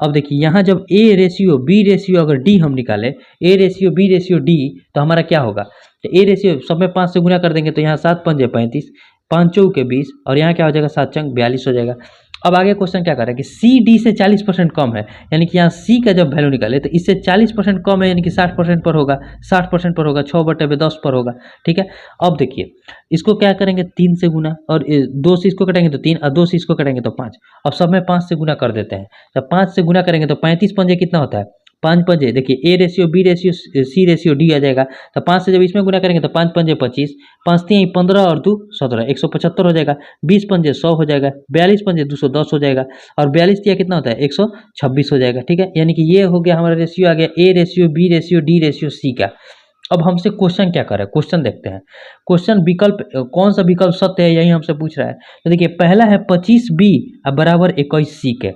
अब देखिए यहाँ जब ए रेशियो बी रेशियो अगर डी हम निकाले, A ratio B ratio D, तो हमारा क्या होगा, तो ए रेशियो सब में 5 से गुना कर देंगे तो यहाँ 7 पंजे 35, 5 चौके 20, और यहाँ क्या हो जाएगा 7 चंग 42 हो जाएगा। अब आगे क्वेश्चन क्या कर रहा है कि सी डी से 40% कम है, यानी कि यहाँ सी का जब वैल्यू निकाले तो इससे 40% कम है, यानी कि 60% पर होगा, 60% पर होगा, 6/10 पर होगा, ठीक है। अब देखिए इसको क्या करेंगे 3 से गुना, और 2 से इसको कटेंगे तो 3, और 2 से इसको कटेंगे तो 5। अब सब में 5 से गुना कर देते हैं। जब 5 से गुना करेंगे तो 35 पंजे कितना होता है, 5 पंजे देखिए A ratio B ratio C ratio D आ जाएगा। तो 5 से जब इसमें गुना करेंगे तो 5 पंजे 25, 5 3 15 और 2 17, 175 हो जाएगा। 20 पंजे 100 हो जाएगा, 42 पंजे 210 हो जाएगा, और 42 दिया कितना होता है 126 हो जाएगा, ठीक है। यानी कि ये हो गया हमारा रेशियो आ गया A ratio B ratio D ratio C का। अब हमसे क्वेश्चन क्या कर रहा है, क्वेश्चन देखते हैं। क्वेश्चन विकल्प कौन सा विकल्प सत्य है यही हमसे पूछ रहा है। तो देखिए पहला है 25 बी बराबर 21 सी के,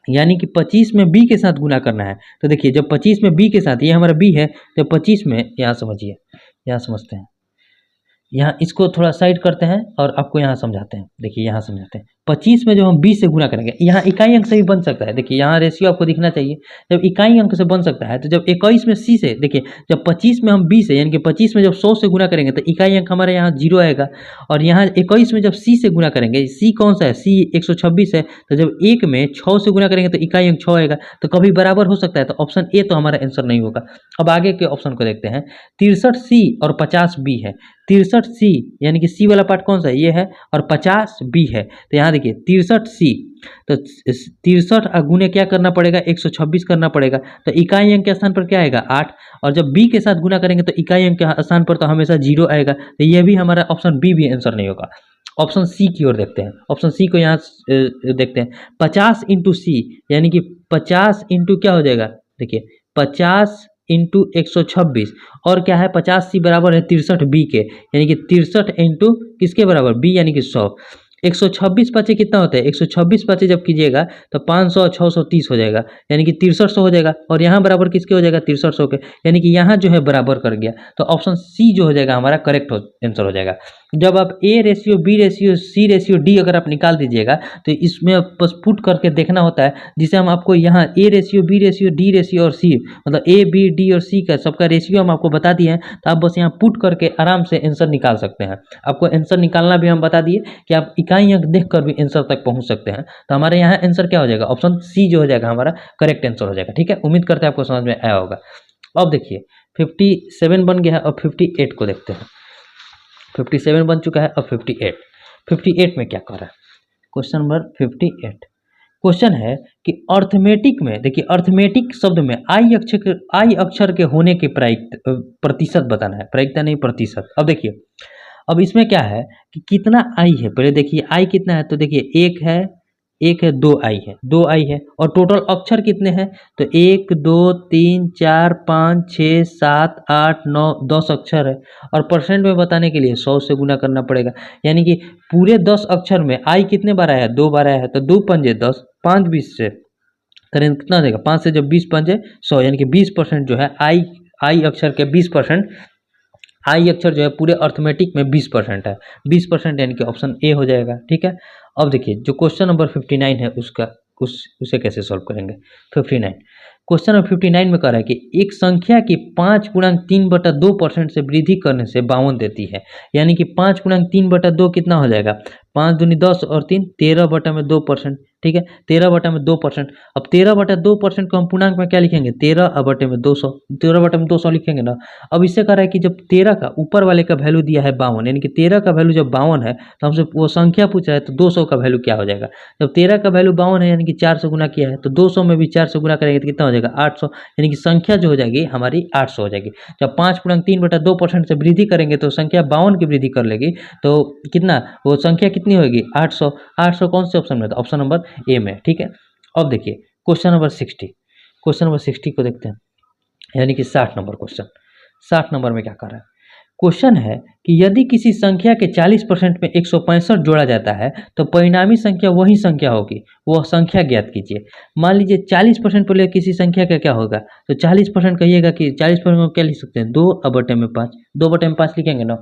यानी कि 25 में बी के साथ गुना करना है। तो देखिए जब 25 में बी के साथ, ये हमारा बी है, तो 25 में यहाँ समझिए, यहाँ समझते हैं, यहाँ इसको थोड़ा साइड करते हैं और आपको यहाँ समझाते हैं। देखिए यहाँ समझाते हैं 25 में जो हम 20 से गुना करेंगे, यहाँ इकाई अंक से भी बन सकता है। देखिए यहाँ रेशियो आपको दिखना चाहिए, जब इकाई अंक से बन सकता है तो जब 21 में सी से, देखिए जब 25 में हम 20 है यानी कि 25 में जब 100 से गुना करेंगे तो इकाई अंक हमारे यहाँ 0 आएगा, और यहाँ 21 में जब सी से गुना करेंगे, सी कौन सा है, सी 126 है, तो जब 1 में 6 से गुना करेंगे तो इकाई अंक 6 आएगा, तो कभी बराबर हो सकता है। तो ऑप्शन ए तो हमारा आंसर नहीं होगा। अब आगे के ऑप्शन को देखते हैं। 63 सी और 50 बी है। 63 सी यानी कि सी वाला पार्ट कौन सा है, ये है, और 50 बी है। तो यहाँ देखिए 63 सी, तो 63 गुने क्या करना पड़ेगा 126 करना पड़ेगा, तो इकाई अंक के स्थान पर क्या आएगा 8, और जब बी के साथ गुना करेंगे तो इकाई अंक के स्थान पर तो हमेशा 0 आएगा। तो ये भी हमारा ऑप्शन बी भी आंसर नहीं होगा। ऑप्शन सी की ओर देखते हैं। ऑप्शन सी को यहाँ देखते हैं। 50 इंटू सी यानी कि 50 इंटू क्या हो जाएगा, देखिए 50 इंटू 126, और क्या है 50 सी बराबर है 63 बी के, यानी कि 63 इंटू किसके बराबर, बी यानी कि 100। 126 पाँचे कितना होता है, 126 पाँचे जब कीजिएगा तो 500 630 हो जाएगा, यानी कि 6300 हो जाएगा, और यहाँ बराबर किसके हो जाएगा 6300 के, यानी कि यहाँ जो है बराबर कर गया। तो ऑप्शन सी जो हो जाएगा हमारा करेक्ट आंसर हो जाएगा। जब आप A ratio, B ratio, C ratio, D अगर आप निकाल दीजिएगा तो इसमें बस पुट करके देखना होता है, जिसे हम आपको यहाँ A ratio, B ratio, D ratio और सी, मतलब ए बी डी और सी का सबका रेशियो हम आपको बता दिए हैं। तो आप बस यहाँ पुट करके आराम से आंसर निकाल सकते हैं। आपको आंसर निकालना भी हम बता दिए कि आप इकाई अंक देख कर भी आंसर तक पहुँच सकते हैं। तो हमारे यहाँ आंसर क्या हो जाएगा, ऑप्शन सी जो हो जाएगा हमारा करेक्ट आंसर हो जाएगा। ठीक है, उम्मीद करते हैं आपको समझ में आया होगा। अब देखिए 57 बन गया है, अब 58 को देखते हैं। 57 बन चुका है, अब 58 में क्या कर रहा है, क्वेश्चन नंबर 58 क्वेश्चन है कि अर्थमेटिक में, देखिए अर्थमेटिक शब्द में आई अक्षर के होने के प्रतिशत बताना है, प्रायिकता नहीं प्रतिशत। अब देखिए, अब इसमें क्या है कि कितना आई है, पहले देखिए आई कितना है, तो देखिए एक है, दो आई है, और टोटल अक्षर कितने हैं, तो 1 2 3 4 5 6 7 8 9 10 अक्षर है। और परसेंट में बताने के लिए 100 से गुना करना पड़ेगा, यानी कि पूरे 10 अक्षर में आई कितने बार आया है, 2 बार आया है, तो 2 पंजे 10, 5 20 से करें कितना देगा, 5 से जब 20 पंजे 100, यानी कि 20% जो है आई अक्षर के 20%, आई अक्षर जो है पूरे अर्थमेटिक में 20% है, 20% यानी कि ऑप्शन ए हो जाएगा। ठीक है, अब देखिए जो क्वेश्चन नंबर 59 है उसे कैसे सॉल्व करेंगे। 59 क्वेश्चन नंबर 59 में कह रहा है कि एक संख्या की 5×3/2% से वृद्धि करने से 52 देती है, यानी कि 5×3/2 कितना हो जाएगा, 5 दूनी 10 और 3 13/2%। ठीक है, 13/2%। अब 13/2% को हम पूर्णांक में क्या लिखेंगे, 13/200, 13/200 लिखेंगे ना। अब इससे कह रहा है कि जब 13 का ऊपर वाले का वैल्यू दिया है 52, यानी कि 13 का वैल्यू जब 52 है तो हमसे वो संख्या पूछा है, तो 200 का वैल्यू क्या हो जाएगा। जब 13 का वैल्यू 52 है, यानी कि 4 से गुना किया है, तो 200 में भी 4 से गुना करेंगे तो कितना हो जाएगा, 800, यानी कि संख्या जो हो जाएगी हमारी 800 हो जाएगी। जब 5×3/2% से वृद्धि करेंगे तो संख्या 52 की वृद्धि कर लेगी, तो कितना वो संख्या कितनी होगी, 800। 800 कौन से ऑप्शन में, तो ऑप्शन नंबर ए में। ठीक है, अब देखिए क्वेश्चन नंबर 60 को देखते हैं, यानी कि 60 नंबर क्वेश्चन। 60 नंबर में क्या कर रहा है, क्वेश्चन है कि यदि किसी संख्या के 40% में 165 जोड़ा जाता है तो परिणामी संख्या वही संख्या होगी, वह संख्या ज्ञात कीजिए। मान लीजिए 40% पहले किसी संख्या का क्या होगा, तो 40% कहिएगा कि 40% को क्या लिख सकते हैं, 2/5, 2/5 लिखेंगे ना।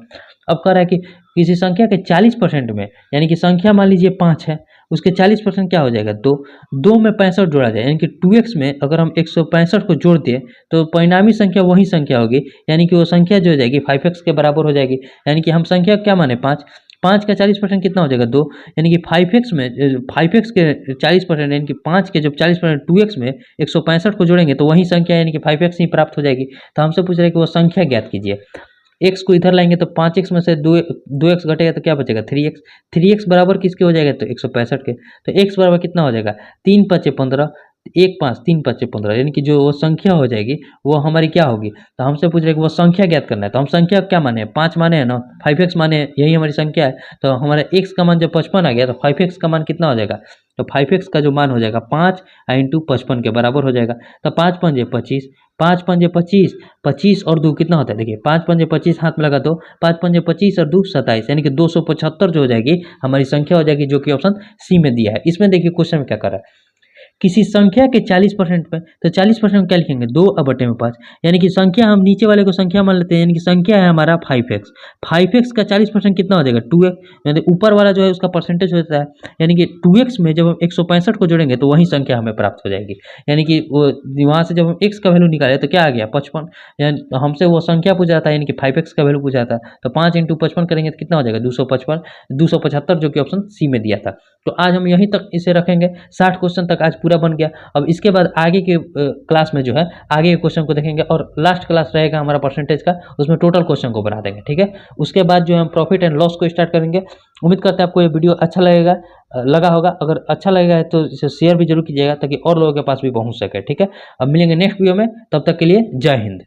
अब कह रहा है कि किसी संख्या के 40% में, यानी कि संख्या मान लीजिए 5 है, उसके 40% क्या हो जाएगा, 2 में 65 जोड़ा जाए, यानी कि 2x में अगर हम 165 को जोड़ दें तो परिणामी संख्या वही संख्या होगी, यानी कि वो संख्या जो हो जाएगी 5x के बराबर हो जाएगी। यानी कि हम संख्या क्या माने, 5 का 40% कितना हो जाएगा, 2, यानी कि 5x के 40%, यानी कि 5 के जब 40% 2x में 165 को जोड़ेंगे तो वही संख्या यानी कि 5x ही प्राप्त हो जाएगी। तो हमसे पूछ रहे हैं कि वो संख्या ज्ञात कीजिए। x को इधर लाएंगे तो 5x में से 2x घटेगा तो क्या बचेगा, 3x बराबर किसके हो जाएगा, तो 165 के। तो x बराबर कितना हो जाएगा, 3 5 15, 1 5 3 5 15, यानी कि जो वो संख्या हो जाएगी वो हमारी क्या होगी। तो हमसे पूछ रहे हैं कि वो संख्या ज्ञात करना है, तो हम संख्या क्या माने हैं, 5 माने हैं ना, 5x माने हैं, यही हमारी संख्या है। तो हमारा x का मान जब 55 आ गया तो 5x का मान कितना हो जाएगा, तो 5x का जो मान हो जाएगा 5 × 55 के बराबर हो जाएगा। तो 5 पंजे 25, 5 पंजे 25, 25 और 2 कितना होता है, देखिए 5 पंजे 25 हाथ में लगा दो, 5 पंजे 25 और 2 27, यानी कि 275 जो हो जाएगी हमारी संख्या हो जाएगी, जो कि ऑप्शन सी में दिया है। इसमें देखिए क्वेश्चन में क्या कर रहा है, किसी संख्या के 40% में, तो 40% में क्या लिखेंगे, 2/5, यानी कि संख्या हम नीचे वाले को संख्या मान लेते हैं, यानी कि संख्या है हमारा 5x, 5x का 40% कितना हो जाएगा, 2x, यानी ऊपर वाला जो है उसका परसेंटेज होता है, यानी कि 2x में जब हम 165 को जोड़ेंगे तो वही संख्या हमें प्राप्त हो जाएगी। यानी कि वो वहाँ से जब हम x का वैल्यू निकाले तो क्या आ गया, 55, यानी हमसे वो संख्या पूछा था, यानी कि 5x का वैल्यू पूछा था, तो 5 × 55 करेंगे तो कितना हो जाएगा, 275, जो कि ऑप्शन सी में दिया था। तो आज हम यहीं तक इसे रखेंगे, 60 क्वेश्चन तक आज पूरा बन गया। अब इसके बाद आगे के क्लास में जो है आगे के क्वेश्चन को देखेंगे, और लास्ट क्लास रहेगा हमारा परसेंटेज का, उसमें टोटल क्वेश्चन को बना देंगे। ठीक है, उसके बाद जो है हम प्रॉफिट एंड लॉस को स्टार्ट करेंगे। उम्मीद करते हैं आपको ये वीडियो अच्छा लगा होगा। अगर अच्छा लगेगा तो इसे शेयर भी जरूर कीजिएगा ताकि और लोगों के पास भी पहुंच सके। ठीक है, अब मिलेंगे नेक्स्ट वीडियो में, तब तक के लिए जय हिंद।